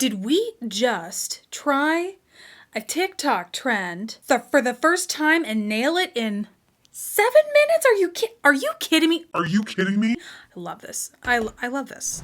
Did we just try a TikTok trend for the first time and nail it in 7 minutes? Are you kidding me? Are you kidding me? I love this. I love this.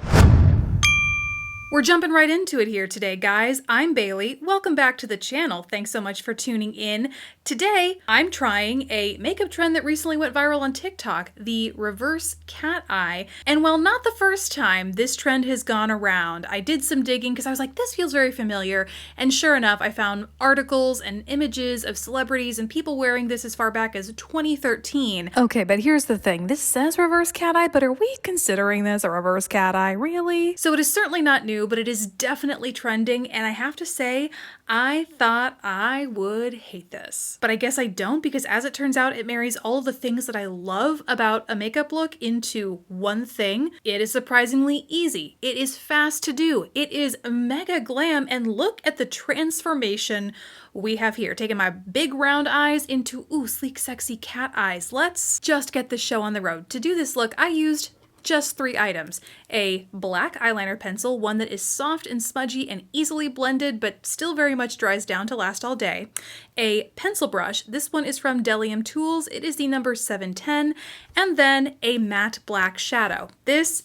We're jumping right into it here today, guys. I'm Bailey. Welcome back to the channel. Thanks so much for tuning in. Today, I'm trying a makeup trend that recently went viral on TikTok, the reverse cat eye. And while not the first time this trend has gone around, I did some digging because I was like, this feels very familiar. And sure enough, I found articles and images of celebrities and people wearing this as far back as 2013. Okay, but here's the thing. This says reverse cat eye, but are we considering this a reverse cat eye? Really? So it is certainly not new, but it is definitely trending, and I have to say, I thought I would hate this. But I guess I don't, because as it turns out, it marries all of the things that I love about a makeup look into one thing. It is surprisingly easy. It is fast to do. It is mega glam, and look at the transformation we have here. Taking my big round eyes into, ooh, sleek, sexy cat eyes. Let's just get this show on the road. To do this look, I used just 3 items. A black eyeliner pencil, one that is soft and smudgy and easily blended, but still very much dries down to last all day. A pencil brush. This one is from Delium Tools. It is the number 710. And then a matte black shadow. This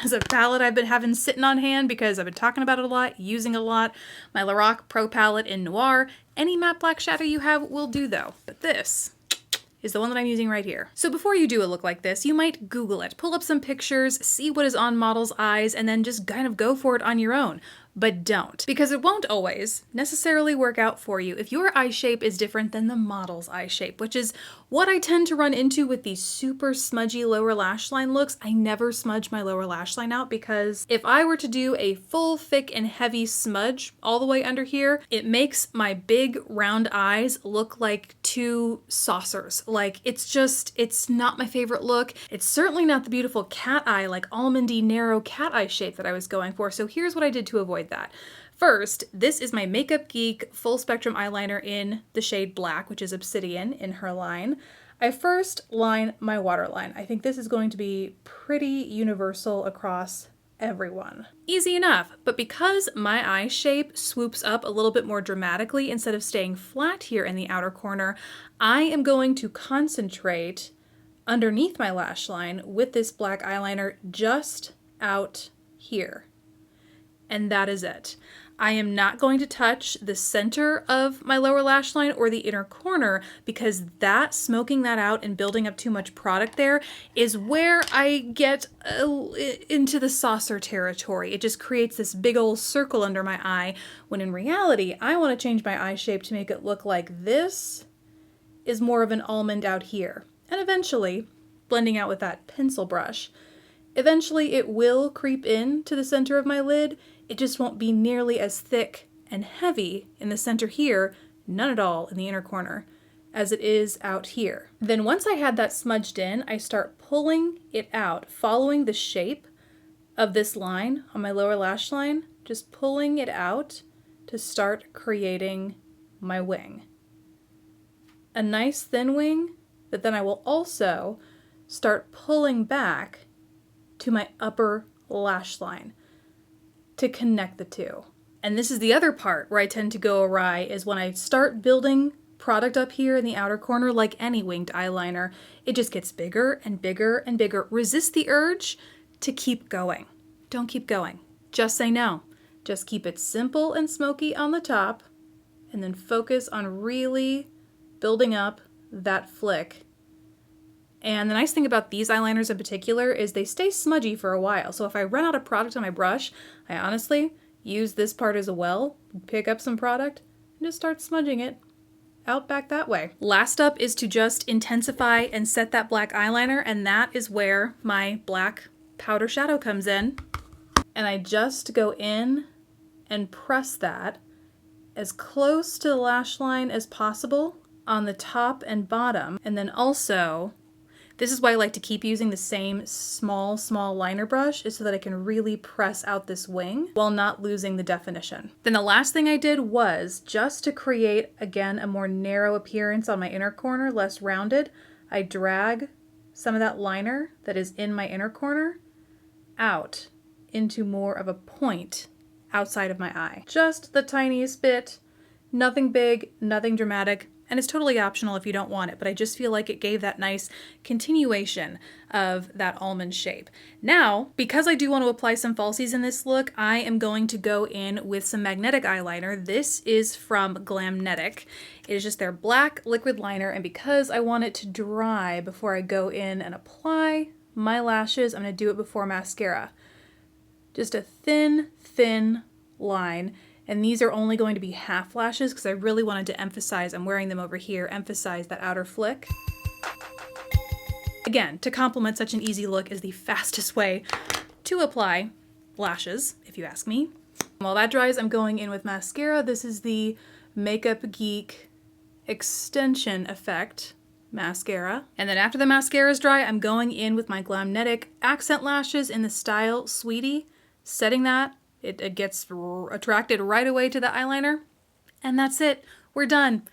is a palette I've been having sitting on hand because I've been talking about it a lot, using it a lot. My Lorac Pro palette in Noir. Any matte black shadow you have will do though, but this is the one that I'm using right here. So before you do a look like this, you might Google it, pull up some pictures, see what is on models' eyes, and then just kind of go for it on your own. But don't, because it won't always necessarily work out for you if your eye shape is different than the model's eye shape, which is what I tend to run into with these super smudgy lower lash line looks. I never smudge my lower lash line out because if I were to do a full, thick, and heavy smudge all the way under here, it makes my big round eyes look like 2 saucers. Like, it's not my favorite look. It's certainly not the beautiful cat eye, like almondy, narrow cat eye shape that I was going for. So here's what I did to avoid that. First, this is my Makeup Geek Full Spectrum Eyeliner in the shade Black, which is Obsidian in her line. I first line my waterline. I think this is going to be pretty universal across everyone. Easy enough, but because my eye shape swoops up a little bit more dramatically instead of staying flat here in the outer corner, I am going to concentrate underneath my lash line with this black eyeliner just out here. And that is it. I am not going to touch the center of my lower lash line or the inner corner because that, smoking that out and building up too much product there is where I get into the saucer territory. It just creates this big old circle under my eye, when in reality, I want to change my eye shape to make it look like this is more of an almond out here. And eventually, blending out with that pencil brush, eventually it will creep in to the center of my lid. It just won't be nearly as thick and heavy in the center here, none at all in the inner corner, as it is out here. Then once I had that smudged in, I start pulling it out, following the shape of this line on my lower lash line, just pulling it out to start creating my wing. A nice thin wing that then I will also start pulling back to my upper lash line to connect the two. And this is the other part where I tend to go awry, is when I start building product up here in the outer corner, like any winged eyeliner, it just gets bigger and bigger and bigger. Resist the urge to keep going. Don't keep going. Just say no. Just keep it simple and smoky on the top, and then focus on really building up that flick. And the nice thing about these eyeliners in particular is they stay smudgy for a while. So if I run out of product on my brush, I honestly use this part as a well, pick up some product, and just start smudging it out back that way. Last up is to just intensify and set that black eyeliner, and that is where my black powder shadow comes in. And I just go in and press that as close to the lash line as possible on the top and bottom, and then also this is why I like to keep using the same small liner brush, is so that I can really press out this wing while not losing the definition. Then the last thing I did was, just to create, again, a more narrow appearance on my inner corner, less rounded, I drag some of that liner that is in my inner corner out into more of a point outside of my eye. Just the tiniest bit. Nothing big, nothing dramatic, and it's totally optional if you don't want it, but I just feel like it gave that nice continuation of that almond shape. Now, because I do want to apply some falsies in this look, I am going to go in with some magnetic eyeliner. This is from Glamnetic. It is just their black liquid liner, and because I want it to dry before I go in and apply my lashes, I'm going to do it before mascara. Just a thin line. And these are only going to be half lashes because I really wanted to emphasize, I'm wearing them over here, emphasize that outer flick. Again, to complement such an easy look is the fastest way to apply lashes, if you ask me. While that dries, I'm going in with mascara. This is the Makeup Geek Extension Effect mascara. And then after the mascara is dry, I'm going in with my Glamnetic accent lashes in the style Sweetie, setting that. It gets attracted right away to the eyeliner. And that's it. We're done.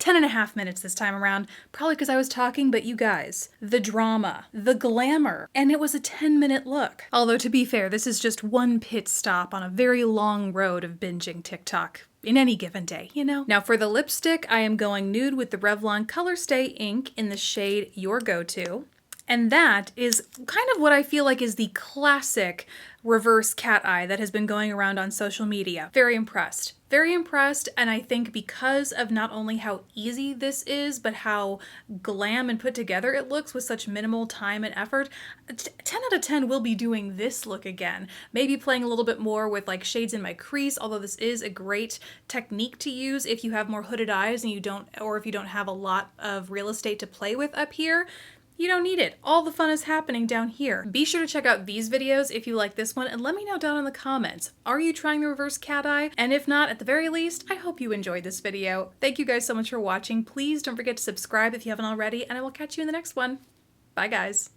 10.5 minutes this time around. Probably because I was talking, but you guys, the drama, the glamour, and it was a 10-minute look. Although to be fair, this is just one pit stop on a very long road of binging TikTok in any given day, you know? Now for the lipstick, I am going nude with the Revlon Color Stay ink in the shade Your Go-To. And that is kind of what I feel like is the classic reverse cat eye that has been going around on social media. Very impressed. Very impressed, and I think because of not only how easy this is, but how glam and put together it looks with such minimal time and effort, 10 out of 10 will be doing this look again. Maybe playing a little bit more with like shades in my crease, although this is a great technique to use if you have more hooded eyes and you don't, or if you don't have a lot of real estate to play with up here. You don't need it. All the fun is happening down here. Be sure to check out these videos if you like this one, and let me know down in the comments. Are you trying the reverse cat eye? And if not, at the very least, I hope you enjoyed this video. Thank you guys so much for watching. Please don't forget to subscribe if you haven't already, and I will catch you in the next one. Bye guys.